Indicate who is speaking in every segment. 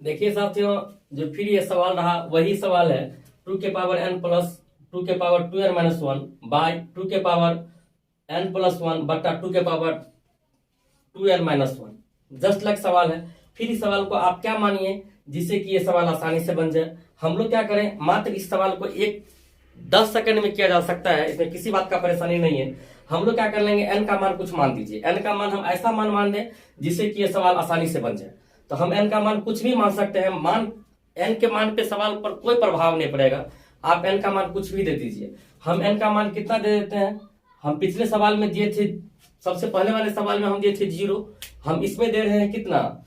Speaker 1: देखिए साथियों, जो फिर ये सवाल रहा वही सवाल है। टू के पावर एन प्लस टू के power two n minus one by two के पावर एन प्लस वन बट्टा टू के power two n minus one. Just like सवाल है। फिर इस सवाल को आप क्या मानिए जिससे कि ये सवाल आसानी से बन जाए। हम लोग क्या करें, मात्र इस सवाल को 10 सेकंड में किया जा सकता है, इसमें किसी बात का परेशानी नहीं है। हम लोग क्या कर लेंगे, एन का मान कुछ मान दीजिए। एन का मान हम ऐसा मान दें जिससे कि ये सवाल आसानी से बन जाए। तो हम एन का मान कुछ भी मान सकते हैं। एन के मान पे सवाल पर कोई प्रभाव नहीं पड़ेगा। आप एन का मान कुछ भी दे दीजिए। हम एन का मान कितना दे देते हैं, हम पिछले सवाल में दिए थे, सबसे पहले वाले सवाल में हम दिए थे 0, हम इसमें दे रहे हैं कितना,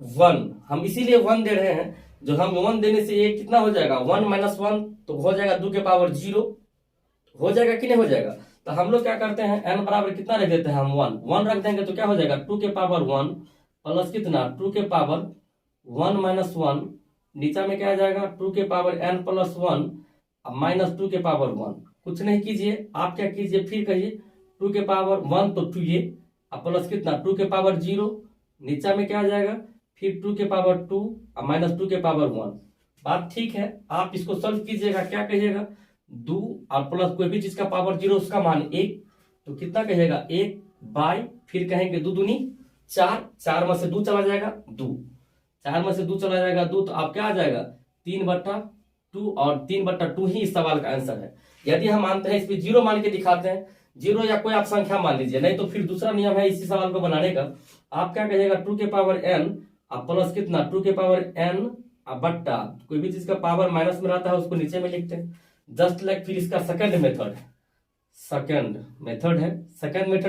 Speaker 1: 1। हम इसीलिए 1 दे रहे हैं। जो हम 1 देने से ये कितना हो जाएगा, 1 माइनस 1 तो हो जाएगा 2 के पावर 0। हो जाएगा कि नहीं हो जाएगा। तो हम लोग क्या करते हैं, एन बराबर कितना रख देते हैं, हम 1 रख देंगे तो क्या हो जाएगा, 2 के पावर 1 प्लस कितना, 2 के पावर 1 माइनस 1, नीचा में क्या आ जाएगा, 2 के पावर n प्लस 1 माइनस 2 के पावर 1। कुछ नहीं कीजिए, आप क्या कीजिए, फिर कहिए 2 के पावर 1 तो 2 ये प्लस कितना, 2 के पावर 0, नीचा में क्या आ जाएगा, फिर 2 के पावर 2 माइनस 2 के पावर 1। बात ठीक है। आप इसको सॉल्व कीजिएगा, क्या कहिएगा, 2 और प्लस कोई भी चीज का पावर 0 उसका मान 1, तो कितना कहिएगा, 1 बाय, फिर कहेंगे 2 दूनी 4, 4 में से 2 चला जाएगा 2, 4 में से 2 चला जाएगा 2, तो आप क्या आ जाएगा 3/2, और 3/2 ही इस सवाल का आंसर है। यदि हम मानते हैं, इस पे 0 मान के दिखाते हैं, 0 या कोई आप संख्या मान लीजिए, नहीं तो फिर दूसरा नियम है इसी सवाल को बनाने का। आप क्या कहिएगा, 2 के पावर n प्लस कितना, 2 के पावर n बट्टा कोई भी चीज का पावर माइनस में रहता है उसको नीचे में लिखते हैं। जस्ट लाइक फिर इसका सेकंड मेथड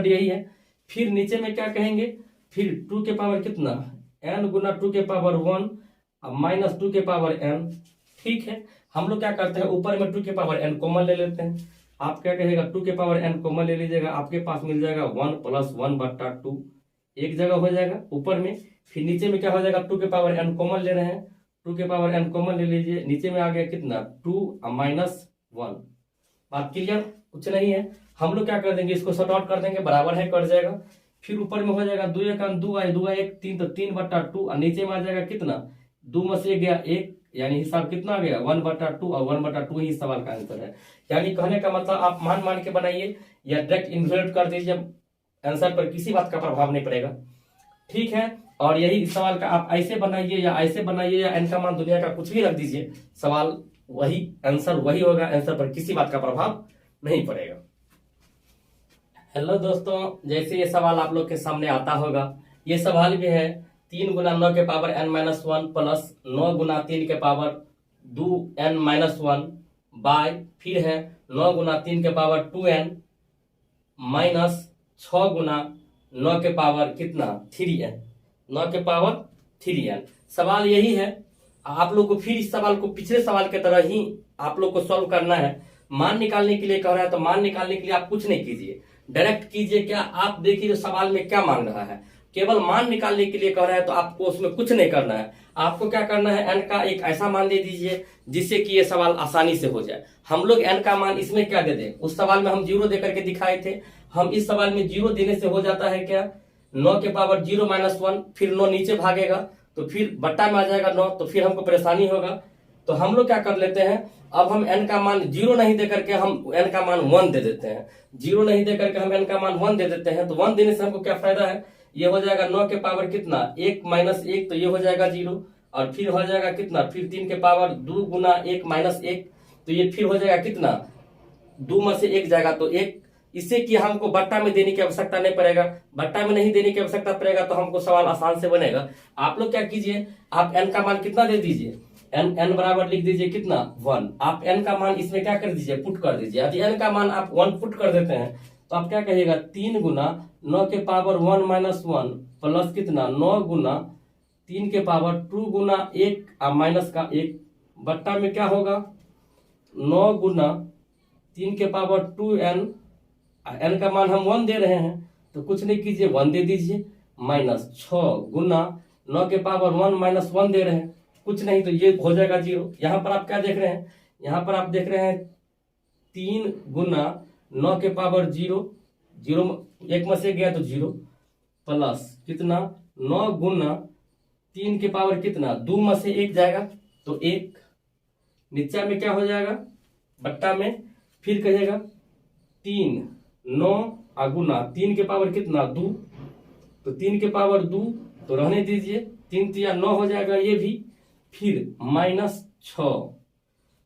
Speaker 1: यही है। फिर नीचे में क्या कहेंगे, फिर 2 के पावर कितना, n गुना 2 के पावर 1 माइनस 2 के पावर n। ठीक है, हम लोग क्या करते हैं, ऊपर में 2 के पावर n कॉमन ले लेते हैं। आप क्या कहेगा, 2 के पावर n कॉमन ले लीजिएगा, आपके पास मिल जाएगा 1 प्लस 1/2, एक जगह हो जाएगा ऊपर में। फिर नीचे में क्या हो जाएगा, 2 के पावर n कॉमन ले रहे हैं, 2 के पावर n कॉमन ले लीजिए, नीचे में आ गया कितना, 2 माइनस 1। बात क्लियर, कुछ नहीं है। हम लोग क्या कर देंगे, इसको शॉर्ट आउट कर देंगे, बराबर है कट जाएगा। फिर ऊपर में हो जाएगा 2 1 2 2 1 3, तो 3/2, और नीचे में आ जाएगा कितना, 2 में से गया 1, यानी हिसाब कितना आ गया 1/2, और 1/2 ही सवाल का आंसर है। यानी कहने का मतलब आप मान के बनाइए या डायरेक्ट इन्वर्ट कर दीजिए, आंसर पर किसी बात का प्रभाव नहीं पड़ेगा। ठीक है, और यही इस सवाल का आप ऐसे बनाइए या ऐसे बनाइए या एन का मान दुनिया का कुछ भी रख दीजिए, सवाल वही, आंसर वही होगा, आंसर पर किसी बात का प्रभाव नहीं पड़ेगा। हेलो दोस्तों, जैसे ये सवाल आप लोग के सामने आता होगा, ये सवाल भी है 3 गुना 9 के पावर n माइनस 1 प्लस 9 गुना 3 के पावर 2n माइनस 1 बाय, फिर है 9 गुना 3 के पावर 2n माइनस 6 गुना 9 के पावर कितना 3n, 9 के पावर 3n। सवाल यही है। आप लोग को फिर इस सवाल को पिछले सवाल के तरह ही आप लोग को सॉल्व करना है। मान निकालने के लिए कह रहा है, तो मान निकालने के लिए आप कुछ नहीं कीजिए, डायरेक्ट कीजिए। क्या आप देखिए जो सवाल में क्या मांग रहा है, केवल मान निकालने के लिए कह रहा है, तो आपको उसमें कुछ नहीं करना है। आपको क्या करना है, एन का एक ऐसा मान दे दीजिए जिससे कि ये सवाल आसानी से हो जाए। हम लोग एन का मान इसमें क्या दे दें, उस सवाल में हम 0 देकर के दिखाए थे, हम इस सवाल में 0 देने से हो जाता है क्या, 9 के पावर 0 माइनस 1, फिर 9 नीचे भागेगा तो फिर बट्टा में आ जाएगा 9, तो फिर हमको परेशानी होगा। तो हम लोग क्या कर लेते हैं, अब हम n का मान 0 नहीं दे करके हम n का मान 1 दे देते हैं। 0 नहीं दे करके हम n का मान 1 दे देते हैं, तो 1 देने से हमको क्या फायदा है, ये हो जाएगा 9 के पावर कितना 1 माइनस 1, तो ये हो जाएगा 0, और फिर हो जाएगा कितना, फिर 3 के पावर 2 गुना 1 माइनस 1, तो ये फिर हो जाएगा कितना, 2 में से 1 जाएगा तो 1। इससे कि हमको बट्टा में देने की आवश्यकता नहीं पड़ेगा, बट्टा में नहीं देने की आवश्यकता पड़ेगा तो हमको सवाल आसान से बनेगा। आप लोग क्या कीजिए, आप n का मान कितना दे दीजिए, n बराबर लिख दीजिए कितना 1। आप n का मान इसमें क्या कर दीजिए, पुट कर दीजिए। यदि n का मान आप 1 पुट कर देते हैं तो आप क्या कहिएगा, 3 गुना 9 के पावर 1 माइनस 1 प्लस कितना 9 गुना 3 के पावर 2 गुना 1 माइनस का 1 बट्टा में क्या होगा, 9 गुना 3 के पावर 2n, n का मान हम 1 दे रहे हैं तो कुछ नहीं कीजिए 1 दे दीजिए, माइनस 6 गुना 9 के पावर 1 माइनस 1 दे रहे हैं, कुछ नहीं तो ये हो जाएगा 0। यहाँ पर आप क्या देख रहे हैं, यहाँ पर आप देख रहे हैं 3 गुना 9 के पावर 0, 0 1 में से गया तो 0, प्लस कितना 9 गुना 3 के पावर कितना, 2 में से 1 जाएगा तो 1, नीचे में क्या हो जाएगा बट्टा में, फिर कहिएगा 3 9 गुना 3 के पावर कितना 2, तो 3 के पावर 2 तो रहने दीजिए, 3 तिया 9 हो जाएगा ये भी, फिर -6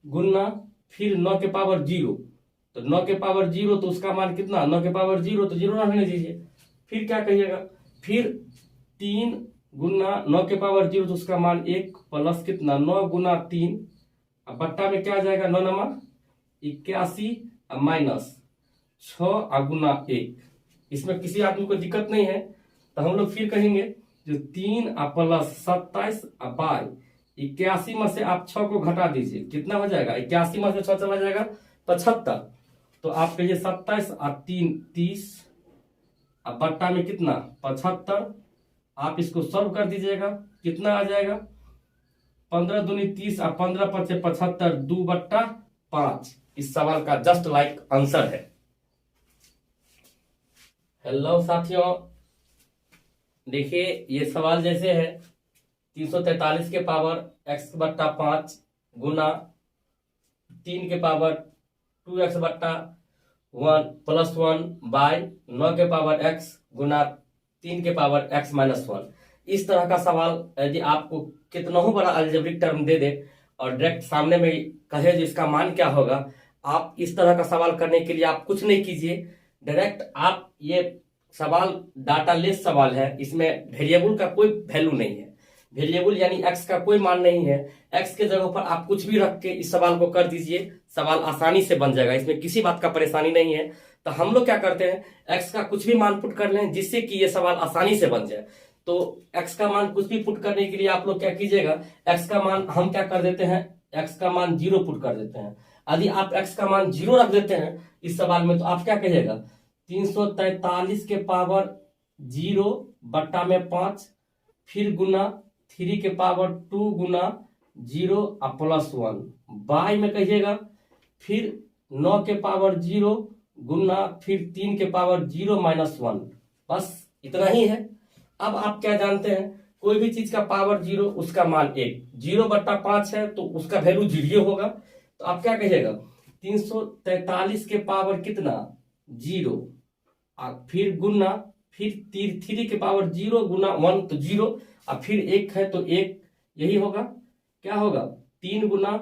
Speaker 1: गुना फिर 9 के पावर 0, तो 9 के पावर 0 तो उसका मान कितना, 9 के पावर 0 तो 0 रहने दीजिए, फिर क्या कहिएगा, फिर 3 गुना 9 के पावर 0 तो उसका मान 1 प्लस कितना 9 गुना 3, अब बट्टा में क्या आ जाएगा 9 नमा 81 माइनस 6 गुना 1, इसमें किसी आदमी को दिक्कत नहीं है, तो हम लोग फिर कहेंगे जो 3 प्लस 27 बाई 81 में से आप 6 को घटा दीजिए, कितना हो जाएगा 81 में से 6 चला जाएगा 75, तो आप कहिए 27 और 3 30, अब बट्टा में कितना 75, आप इसको सॉल्व कर दीजिएगा, कितना आ जाएगा 15 दूनी 30 और 15 पचे 75, 2/5 इस सवाल का जस्ट लाइक आंसर है। हेलो साथियों, देखिए ये सवाल जैसे है 343 के पावर x/5 गुना 3 के पावर 2x/1 प्लस 1 बाय 9 के पावर x गुना 3 के पावर x माइनस 1, इस तरह का सवाल यदि आपको कितना ही बड़ा अलजेब्रिक टर्म दे दे और डायरेक्ट सामने में कहे जो इसका मान क्या होगा, आप इस तरह का सवाल करने के लिए आप कुछ नहीं कीजिए, डायरेक्ट आप ये सवाल डाटा लेस सवाल है, इसमें वेरिएबल का कोई वैल्यू नहीं है, वेरिएबल यानी x का कोई मान नहीं है, x के जगह पर आप कुछ भी रख के इस सवाल को कर दीजिए, सवाल आसानी से बन जाएगा, इसमें किसी बात का परेशानी नहीं है। तो हम लोग क्या करते हैं x का कुछ भी मान पुट कर लें जिससे कि ये सवाल आसानी से बन जाए। तो x का मान कुछ भी पुट करने के लिए आप लोग क्या कीजिएगा, x का मान हम क्या कर देते हैं, x का मान 0 पुट कर देते हैं। यदि आप x का मान 0 रख देते हैं इस सवाल में तो आप क्या कहिएगा 343 के पावर 0 बट्टा में 5 फिर गुना 3 के पावर 2 गुना 0 प्लस 1 बाय में कहिएगा फिर 9 के पावर 0 गुना फिर 3 के पावर 0 माइनस 1, बस इतना ही है। अब आप क्या जानते हैं, कोई भी चीज का पावर 0 उसका मान 1, 0/5 है तो उसका वैल्यू 0 होगा, तो आप क्या कहिएगा 343 के पावर कितना 0 फिर गुना फिर 3 के पावर 0 गुना 1 तो 0 और फिर 1 है तो 1, यही होगा, क्या होगा 3 गुना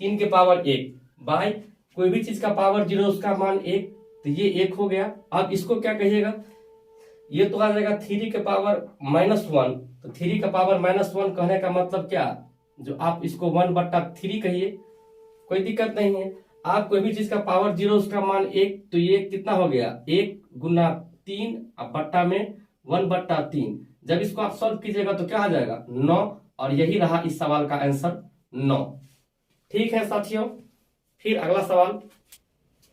Speaker 1: 3 के पावर 1 बाय कोई भी चीज का पावर 0 उसका मान 1, तो ये 1 हो गया। अब इसको क्या कहिएगा, ये तो आ जाएगा 3 के पावर -1, तो 3 का पावर -1 कहने का मतलब क्या, जो आप इसको 1/3 कहिए, कोई दिक्कत नहीं है। आप कोई भी चीज का पावर 0 उसका मान 1, तो ये कितना हो गया 1 गुना 3 अब बट्टा में 1/3, जब इसको आप सॉल्व कीजिएगा तो क्या आ जाएगा 9, और यही रहा इस सवाल का आंसर 9। ठीक है साथियों, फिर अगला सवाल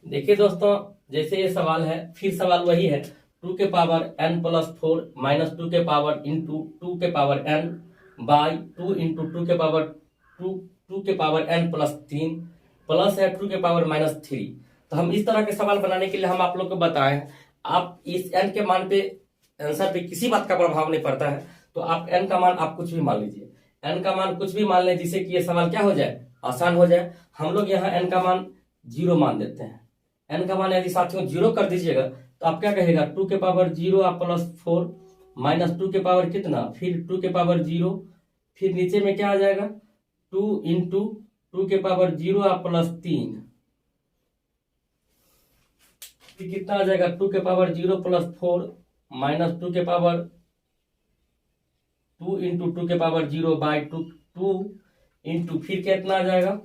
Speaker 1: देखिए दोस्तों, जैसे ये सवाल है फिर सवाल वही है 2 के पावर n प्लस 4 माइनस 2 के पावर इंटू 2 के पावर n बाई 2 इंटू 2 के पावर 2 के पावर n प्लस 3 प्लस है 2 के पावर -3। तो हम इस तरह के सवाल बनाने के लिए हम आप लोग को बताएं, आप इस n के मान पे आंसर पे किसी बात का प्रभाव नहीं पड़ता है, तो आप n का मान आप कुछ भी मान लीजिए, n का मान कुछ भी मान लें जिससे कि ये सवाल क्या हो जाए आसान हो जाए। हम लोग यहाँ n का मान 0 मान देते हैं, n का मान यदि साथियों 0 कर दीजिएगा तो आप क्या कहेगा 2 के पावर 0 प्लस 4 माइनस 2 के पावर कितना फिर 2 के पावर 0, फिर नीचे में क्या आ जाएगा 2 इंटू 2 के पावर 0 प्लस 3, फिर कितना आ जाएगा 2 के पावर 0 प्लस 4 माइनस 2 के पावर 2 इंटू 2 के पावर 0 बाई 2 इंटू फिर कितना आ जाएगा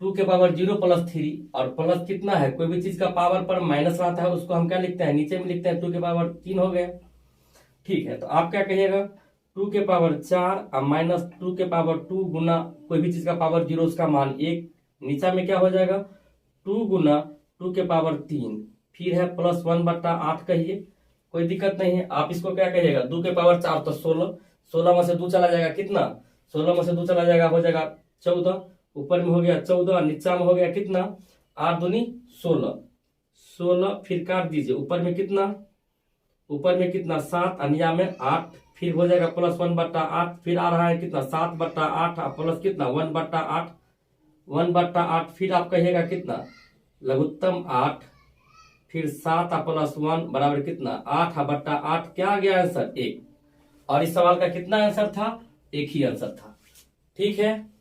Speaker 1: 2 के पावर 0 प्लस 3, और प्लस कितना है कोई भी चीज का पावर पर माइनस आता है उसको हम क्या लिखते हैं नीचे में लिखते हैं 2 के पावर 3 हो गया। ठीक है, तो आप क्या कहिएगा 2 के पावर 4 और माइनस 2 के पावर 2 गुना कोई भी चीज का पावर 0 उसका मान 1, नीचा में क्या हो जाएगा 2 गुना 2 के पावर 3, फिर है प्लस 1/8 कहिए, कोई दिक्कत नहीं है। आप इसको क्या कहिएगा 2 के पावर 4 तो 16, 16 में से 2 चला जाएगा कितना 16 में से 2 चला जाएगा हो जाएगा 14, ऊपर में हो गया 14 नीचा में हो गया कितना 8 दूनी 16, 16 फिर काट दीजिए ऊपर में कितना 7 अनिया में 8 फिर हो जाएगा +1/8, फिर आ रहा है कितना 7/8 प्लस कितना 1/8, 1/8, फिर आप कहिएगा कितना लघुत्तम 8, फिर 7 प्लस 1 बराबर कितना 8/8, क्या आ गया आंसर 1। और इस सवाल का कितना आंसर था, एक ही आंसर था। ठीक है।